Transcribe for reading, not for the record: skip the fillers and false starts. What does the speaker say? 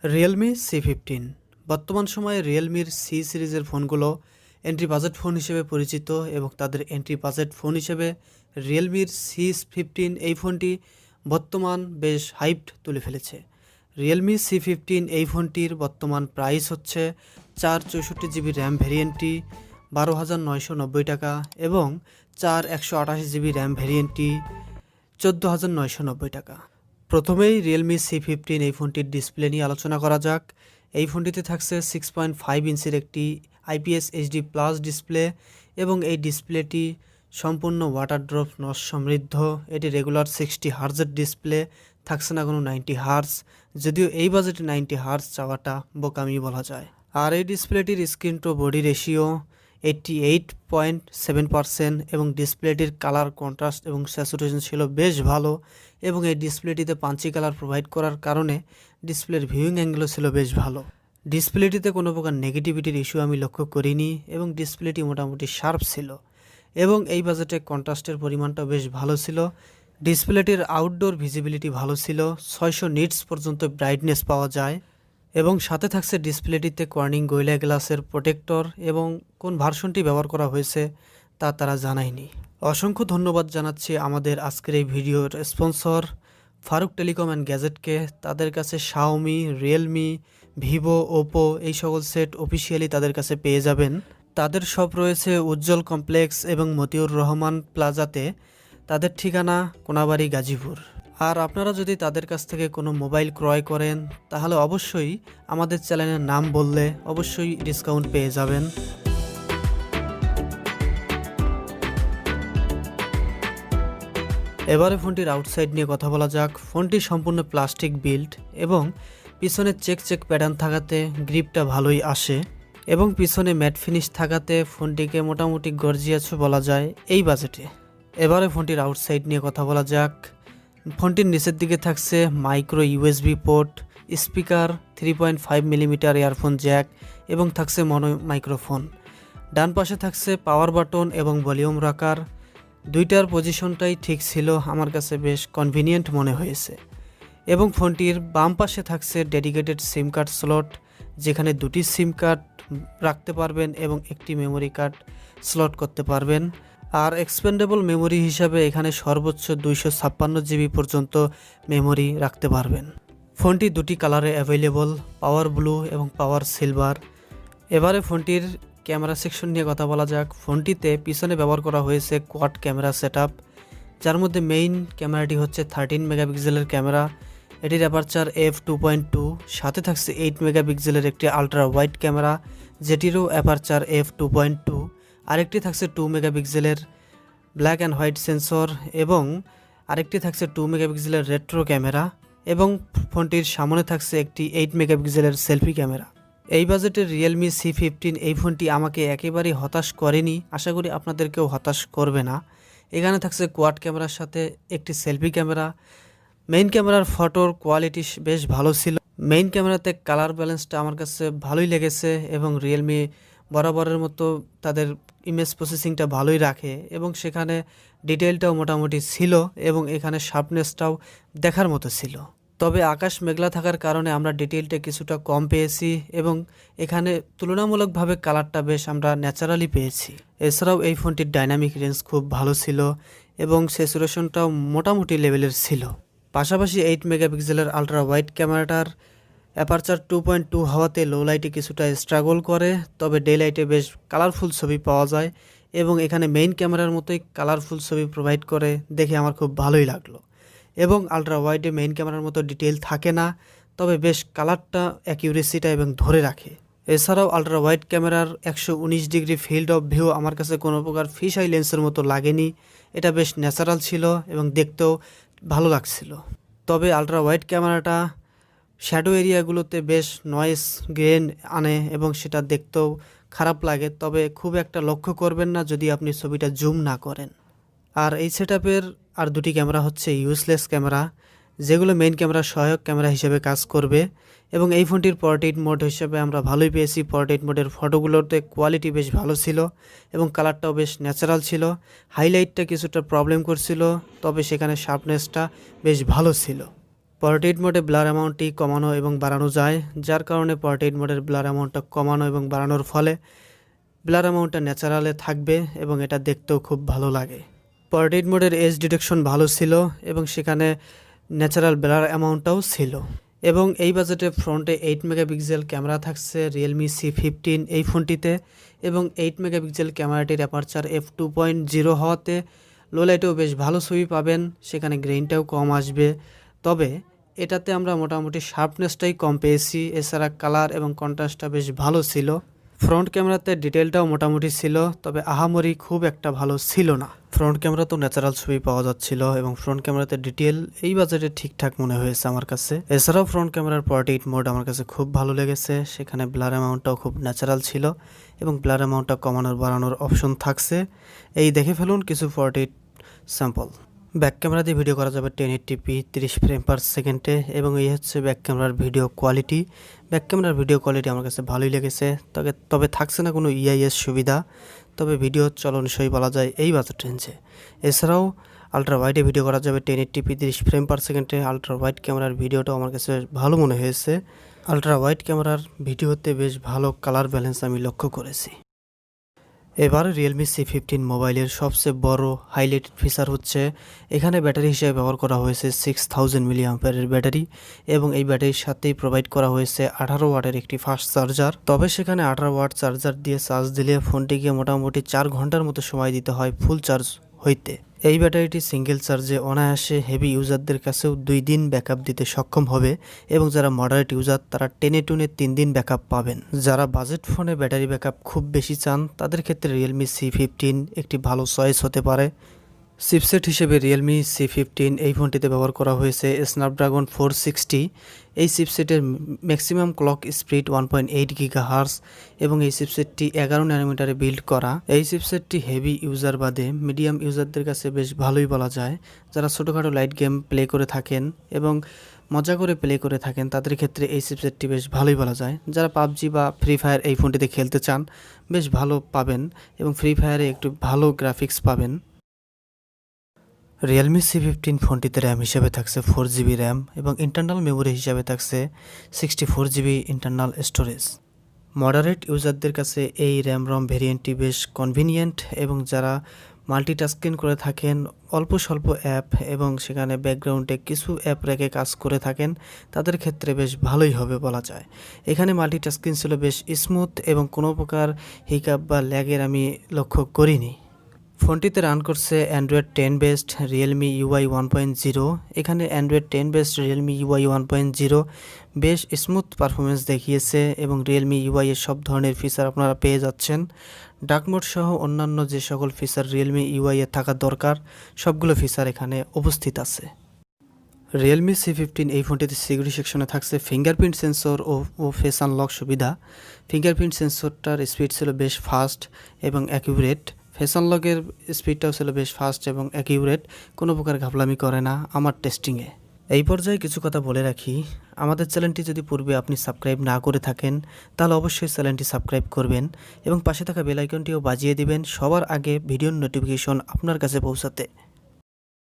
Realme C15 বর্তমান সময়ে Realmeর C সিরিজের ফোনগুলো এন্ট্রি বাজেট ফোন হিসেবে পরিচিত এবং তাদের এন্ট্রি বাজেট ফোন হিসেবে Realmeর C15 এই ফোনটি বর্তমান বেশ হাইপড তুলে ফেলেছে। Realme C15 এই ফোনটির বর্তমান প্রাইস হচ্ছে 464GB র্যাম ভ্যারিয়েন্টটি 12,990 টাকা এবং 128GB র্যাম ভ্যারিয়েন্টটি 14,990 টাকা। প্রথমেই Realme C15 এই ফোনটির ডিসপ্লে নিয়ে আলোচনা করা যাক। এই ফোনটিতে থাকছে 6.5 ইঞ্চির একটি IPS HD প্লাস ডিসপ্লে এবং এই ডিসপ্লেটি সম্পূর্ণ ওয়াটারড্রপ নস সমৃদ্ধ। এটি রেগুলার 60 হার্জের ডিসপ্লে, থাকছে না কোনো 90 হার্জ, যদিও এই বাজেটে 90 হার্জ চাওয়াটা বোকামি বলা যায়। আর এই ডিসপ্লেটির স্ক্রিন টু বডি রেশিও 88.7% এবং ডিসপ্লেটির কালার কন্ট্রাস্ট এবং স্যাচুরেশন ছিল বেশ ভালো এবং এই ডিসপ্লেটিতে পাঞ্চি কালার প্রোভাইড করার কারণে ডিসপ্লের ভিউইং অ্যাঙ্গেলও ছিল বেশ ভালো। ডিসপ্লেটিতে কোনো প্রকার নেগেটিভিটির ইস্যু আমি লক্ষ্য করিনি এবং ডিসপ্লেটি মোটামুটি শার্প ছিল এবং এই বাজেটে কন্ট্রাস্টের পরিমাণটাও বেশ ভালো ছিল। ডিসপ্লেটির আউটডোর ভিজিবিলিটি ভালো ছিল, 600 নিটস পর্যন্ত ব্রাইটনেস পাওয়া যায় এবং সাথে থাকছে ডিসপ্লেটিতে কর্নিং গোরিলা গ্লাসের প্রোটেক্টর এবং কোন ভার্সনটি ব্যবহার করা হয়েছে তা তারা জানায়নি। অসংখ্য ধন্যবাদ জানাচ্ছি আমাদের আজকের এই ভিডিওর স্পন্সর ফারুক টেলিকম অ্যান্ড গ্যাজেটকে। তাদের কাছে শাওমি, রিয়েলমি, ভিভো, ওপো এই সকল সেট অফিসিয়ালি তাদের কাছে পেয়ে যাবেন। তাদের শপ রয়েছে উজ্জ্বল কমপ্লেক্স এবং মতিউর রহমান প্লাজাতে। তাদের ঠিকানা কোনাবাড়ি, গাজীপুর। আর আপনারা যদি তাদের কাছ থেকে কোনো মোবাইল ক্রয় করেন তাহলে অবশ্যই আমাদের চ্যানেলের নাম বললে অবশ্যই ডিসকাউন্ট পেয়ে যাবেন। এবারে ফোনটির আউটসাইড নিয়ে কথা বলা যাক। ফোনটি সম্পূর্ণ প্লাস্টিক বিল্ড এবং পিছনে চেক প্যাটার্ন থাকাতে গ্রিপটা ভালোই আসে এবং পিছনে ম্যাট ফিনিশ থাকাতে ফোনটিকে মোটামুটি গর্জিয়াস বলা যায় এই বাজেটে। এবারে ফোনটির আউটসাইড নিয়ে কথা বলা যাক। ফোনটির নিচের দিকে থাকছে micro USB port, speaker, 3.5 millimetre earphone Jack এবং থাকছে মনো মাইক্রোফোন। ডান পাশে থাকছে পাওয়ার বাটন এবং ভলিউম রাখার। দুইটার পজিশনটাই ঠিক ছিল, আমার কাছে বেশ কনভিনিয়েন্ট মনে হয়েছে। এবং ফোনটির বাম পাশে থাকছে ডেডিকেটেড সিম কার্ড স্লট, যেখানে দুটি সিম কার্ড রাখতে পারবেন এবং একটি মেমোরি কার্ড স্লট করতে পারবেন। আর এক্সপেন্ডেবল মেমোরি হিসাবে এখানে সর্বোচ্চ 256GB পর্যন্ত মেমোরি রাখতে পারবেন। ফোনটি দুটি কালারে অ্যাভেলেবল, পাওয়ার ব্লু এবং পাওয়ার সিলভার। এবারে ফোনটির ক্যামেরা সেকশন নিয়ে কথা বলা যাক। ফোনটিতে পিছনে ব্যবহার করা হয়েছে কোয়াড ক্যামেরা সেটআপ, যার মধ্যে মেইন ক্যামেরাটি হচ্ছে 13 মেগাপিক্সেলের ক্যামেরা। এটির অ্যাপারচার f2.2, সাথে থাকছে 8 মেগাপিক্সেলের একটি আলট্রা ওয়াইড ক্যামেরা যেটিরও অ্যাপারচার f2.2। আরেকটি থাকছে 2 মেগাপিক্সেলের ব্ল্যাক অ্যান্ড হোয়াইট সেন্সর এবং আরেকটি থাকছে 2 মেগাপিক্সেলের রেট্রো ক্যামেরা এবং ফোনটির সামনে থাকছে একটি 8 মেগাপিক্সেলের সেলফি ক্যামেরা। এই বাজেটের Realme C15 এই ফোনটি আমাকে একেবারেই হতাশ করেনি, আশা করি আপনাদেরকেও হতাশ করবে না। এখানে থাকছে কোয়াড ক্যামেরার সাথে একটি সেলফি ক্যামেরা। মেইন ক্যামেরার ফটোর কোয়ালিটি বেশ ভালো ছিল। মেইন ক্যামেরাতে কালার ব্যালেন্সটা আমার কাছে ভালোই লেগেছে এবং Realme বরাবরের মতো তাদের ইমেজ প্রসেসিংটা ভালোই রাখে এবং সেখানে ডিটেলটাও মোটামুটি ছিল এবং এখানে শার্পনেসটাও দেখার মতো ছিল। তবে আকাশ মেঘলা থাকার কারণে আমরা ডিটেলটা কিছুটা কম পেয়েছি এবং এখানে তুলনামূলকভাবে কালারটা বেশ আমরা ন্যাচারালি পেয়েছি। এছাড়াও এই ফোনটির ডাইনামিক রেঞ্জ খুব ভালো ছিল এবং স্যাচুরেশনটাও মোটামুটি লেভেলের ছিল। পাশাপাশি 8 মেগাপিক্সেলের আলট্রা ওয়াইড ক্যামেরাটার অ্যাপারচার 2.2 হওয়াতে লো লাইটে কিছুটা স্ট্রাগল করে, তবে ডে লাইটে বেশ কালারফুল ছবি পাওয়া যায় এবং এখানে মেইন ক্যামেরার মতোই কালারফুল ছবি প্রোভাইড করে, দেখে আমার খুব ভালোই লাগলো। এবং আলট্রা ওয়াইডে মেইন ক্যামেরার মতো ডিটেল থাকে না, তবে বেশ কালারটা অ্যাকিউরেসিটা এবং ধরে রাখে। এছাড়াও আলট্রা ওয়াইড ক্যামেরার 119 ডিগ্রি ফিল্ড অফ ভিউ আমার কাছে কোনো প্রকার ফিশ আই লেন্সের মতো লাগেনি, এটা বেশ ন্যাচারাল ছিল এবং দেখতেও ভালো লাগছিল। তবে আলট্রা ওয়াইড ক্যামেরাটা শ্যাডো এরিয়াগুলোতে বেশ নয়েজ গেইন আনে এবং সেটা দেখতেও খারাপ লাগে, তবে খুব একটা লক্ষ্য করবেন না যদি আপনি ছবিটা জুম না করেন। আর এই সেটআপের আর দুটি ক্যামেরা হচ্ছে ইউজলেস ক্যামেরা, যেগুলো মেইন ক্যামেরা সহায়ক ক্যামেরা হিসেবে কাজ করবে এবং এই ফোনটির পোর্ট্রেট মোড হিসেবে আমরা ভালোই পেয়েছি। পোর্ট্রেট মোডের ফটোগুলোতে কোয়ালিটি বেশ ভালো ছিল এবং কালারটাও বেশ ন্যাচারাল ছিল। হাইলাইটটা কিছুটা প্রবলেম করছিল, তবে সেখানে শার্পনেসটা বেশ ভালো ছিল। পোর্ট্রেট মোডে ব্লার অ্যামাউন্টটি কমানো এবং বাড়ানো যায়, যার কারণে পোর্ট্রেট মোডের ব্লার অ্যামাউন্টটা কমানো এবং বাড়ানোর ফলে ব্লার অ্যামাউন্টটা ন্যাচারালে থাকবে এবং এটা দেখতেও খুব ভালো লাগে। পোর্ট্রেট মোডের এজ ডিটেকশন ভালো ছিল এবং সেখানে ন্যাচারাল ব্লার অ্যামাউন্টটাও ছিল। এবং এই বাজেটে ফ্রন্টে 8 মেগাপিক্সেল ক্যামেরা থাকছে রিয়েলমি C15 এই ফোনটিতে, এবং 8 মেগাপিক্সেল ক্যামেরাটির অ্যাপারচার f2.0 হওয়াতে লো লাইটেও বেশ ভালো ছবি পাবেন, সেখানে গ্রেইনটাও কম আসবে। তবে এটাতে আমরা মোটামুটি শার্পনেসটাই কম পেয়েছি, এছাড়া কালার এবং কন্ট্রাস্টটা বেশ ভালো ছিল। ফ্রন্ট ক্যামেরাতে ডিটেলটাও মোটামুটি ছিল, তবে আহামরি খুব একটা ভালো ছিল না। ফ্রন্ট ক্যামেরা তো ন্যাচারাল ছবি পাওয়া যাচ্ছিল এবং ফ্রন্ট ক্যামেরাতে ডিটেল এই বাজেটে ঠিকঠাক মনে হয়েছে আমার কাছে। এছাড়াও ফ্রন্ট ক্যামেরার পোর্ট্রেট মোড আমার কাছে খুব ভালো লেগেছে, সেখানে ব্লার অ্যামাউন্টটাও খুব ন্যাচারাল ছিল এবং ব্লার অ্যামাউন্টটা কমানোর বাড়ানোর অপশন থাকছে। এই দেখে ফেলুন কিছু পোর্ট্রেট স্যাম্পল। ব্যাক ক্যামেরা দিয়ে ভিডিও করা যাবে 1080p 30 ফ্রেম পার সেকেন্ডে, এবং এই হচ্ছে ব্যাক ক্যামেরার ভিডিও কোয়ালিটি। ব্যাক ক্যামেরার ভিডিও কোয়ালিটি আমার কাছে ভালোই লেগেছে, তবে থাকছে না কোনো ইআইএস সুবিধা, তবে ভিডিও চলনসই বলা যায় এই বাজেট রেঞ্জে। এছাড়াও আলট্রা ওয়াইডে ভিডিও করা যাবে 1080p 30 ফ্রেম পার সেকেন্ডে। আলট্রা ওয়াইড ক্যামেরার ভিডিওটাও আমার কাছে ভালো মনে হয়েছে। আলট্রা ওয়াইড ক্যামেরার ভিডিওতে বেশ ভালো কালার ব্যালেন্স আমি লক্ষ্য করেছি। এবার রিয়েলমি C15 মোবাইলের সবচেয়ে বড় হাইলাইটেড ফিচার হচ্ছে এখানে ব্যাটারি হিসেবে ব্যবহার করা হয়েছে 6000 মিলিঅ্যাম্পিয়ারের ব্যাটারি, এবং এই ব্যাটারির সাথেই প্রোভাইড করা হয়েছে 18 ওয়াটের একটি ফাস্ট চার্জার। তবে সেখানে 18 ওয়াট চার্জার দিয়ে চার্জ দিলে ফোনটিকে মোটামুটি 4 ঘন্টার মতো সময় দিতে হয় ফুল চার্জ হইতে। এই ব্যাটারিটি সিঙ্গেল চার্জে অনায়াসে হেভি ইউজারদের কাছেও 2 দিন ব্যাকআপ দিতে সক্ষম হবে, এবং যারা মডারেট ইউজার তারা টেনে টুনে 3 দিন ব্যাকআপ পাবেন। যারা বাজেট ফোনে ব্যাটারি ব্যাকআপ খুব বেশি চান তাদের ক্ষেত্রে রিয়েলমি C15 একটি ভালো চয়েস হতে পারে। চিপসেট হিসেবে রিয়েলমি C15 এই ফোনটিতে ব্যবহার করা হয়েছে স্ন্যাপড্রাগন 460। এই চিপসেটের ম্যাক্সিমাম ক্লক স্পিড 1.8 গিগাহার্জ, এবং এই চিপসেটটি 11 ন্যানোমিটারে বিল্ড করা। এই চিপসেটটি হেভি ইউজার বাদে মিডিয়াম ইউজারদের কাছে বেশ ভালোই বলা যায়। যারা ছোটোখাটো লাইট গেম প্লে করে থাকেন এবং মজা করে প্লে করে থাকেন তাদের ক্ষেত্রে এই চিপসেটটি বেশ ভালোই বলা যায়। যারা পাবজি বা ফ্রি ফায়ার এই ফোনটিতে খেলতে চান বেশ ভালো পাবেন, এবং ফ্রি ফায়ারে একটু ভালো গ্রাফিক্স পাবেন। রিয়েলমি C15 ফোনটিতে র্যাম হিসেবে থাকছে 4GB র্যাম, এবং ইন্টারনাল মেমোরি হিসাবে থাকছে 64GB ইন্টারনাল স্টোরেজ। মডারেট ইউজারদের কাছে এই র্যাম রম ভেরিয়েন্টটি বেশ কনভিনিয়েন্ট, এবং যারা মাল্টিটাস্কিং করে থাকেন অল্প স্বল্প অ্যাপ এবং সেখানে ব্যাকগ্রাউন্ডে কিছু অ্যাপ রেখে কাজ করে থাকেন তাদের ক্ষেত্রে বেশ ভালোই হবে বলা যায়। এখানে মাল্টিটাস্কিং ছিল বেশ স্মুথ এবং কোনো প্রকার হিকআপ বা ল্যাগের আমি লক্ষ্য করিনি। ফোনটিতে রান করছে অ্যান্ড্রয়েড 10 বেসড রিয়েলমি UI 1.0। এখানে অ্যান্ড্রয়েড 10 বেসড রিয়েলমি UI 1.0 বেশ স্মুথ পারফরমেন্স দেখিয়েছে, এবং রিয়েলমি UI এর সব ধরনের ফিচার আপনারা পেয়ে যাচ্ছেন। ডার্ক মোড সহ অন্যান্য যে সকল ফিচার রিয়েলমি UI এর থাকা দরকার সবগুলো ফিচার এখানে উপস্থিত আছে। রিয়েলমি C15 এই ফোনটিতে সিকিউরিটি সেকশনে থাকছে ফিঙ্গারপ্রিন্ট সেন্সর ও ফেস আনলক সুবিধা। ফিঙ্গারপ্রিন্ট সেন্সরটার স্পিড ছিল বেশ ফাস্ট এবং অ্যাকিউরেট। ফেস আনলকের স্পিডটাও ছিল বেশ ফাস্ট এবং অ্যাকিউরেট, কোনো প্রকার ঘাপলামি করে না আমার টেস্টিংয়ে। এই পর্যায়ে কিছু কথা বলে রাখি, আমাদের চ্যানেলটি যদি পূর্বে আপনি সাবস্ক্রাইব না করে থাকেন তাহলে অবশ্যই চ্যানেলটি সাবস্ক্রাইব করবেন এবং পাশে থাকা বেল আইকনটিও বাজিয়ে দিবেন সবার আগে ভিডিওর নোটিফিকেশন আপনার কাছে পৌঁছাতে।